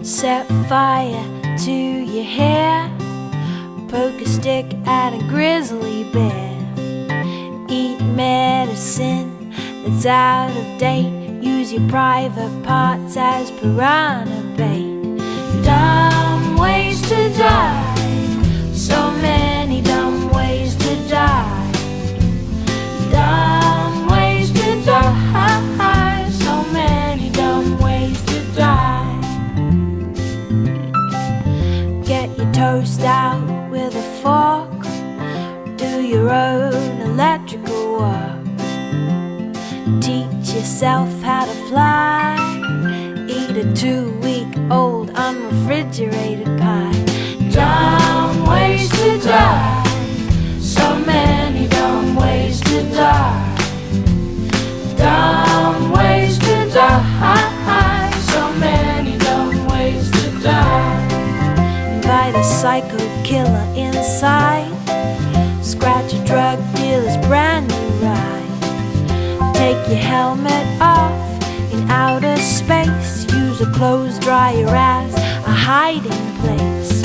Set fire to your hair, poke a stick at a grizzly bear. Eat medicine that's out of date, use your private parts as piranha bait. Dumb ways to die, so many dumb ways to die. Dumb ways to die, so many dumb ways to die. Get your toast out with a fork, do your own electrical work. Teach yourself how to fly, eat a 2-week-old unrefrigerated pie. Dumb ways to die, so many dumb ways to die. Dumb ways to die, so many dumb ways to die. Invite a psycho killer inside, scratch a drug dealer's brand new ride. Take your helmet off in outer space, use a clothes dryer as a hiding place.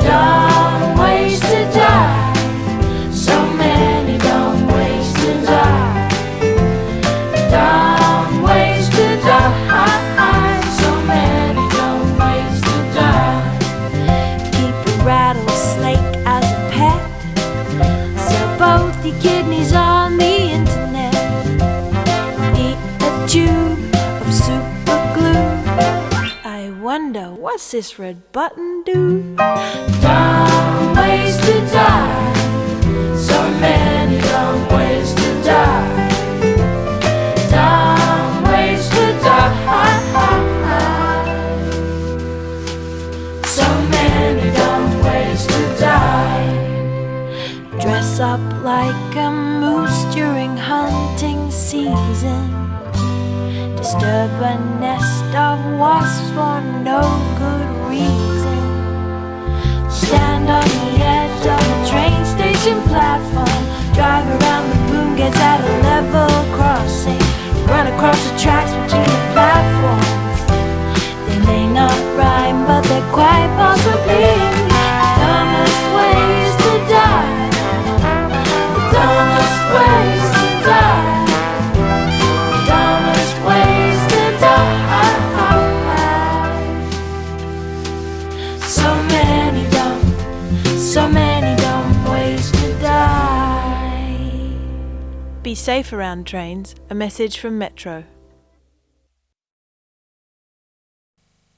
Dumb ways to die, so many dumb ways to die. Dumb ways to die, so many dumb ways to die. Keep a rattlesnake as a pet, sell both your kidneys on the internet. Eat a tube of super glue, I wonder what's this red button do? Dumb ways to die, so many dumb ways to die. Dumb ways to die, so many dumb ways to die. Dress up like a moose during hunting season, disturb a nest of wasps for no good reason. Stand on the edge of a train station platform, drive around the boom gates at a level crossing, run across the tracks between the platforms. They may not rhyme, but they're quite possibly the dumbest ways to die. The dumbest ways to die. The dumbest ways to die. So many dumb ways to die. Be safe around trains. A message from Metro.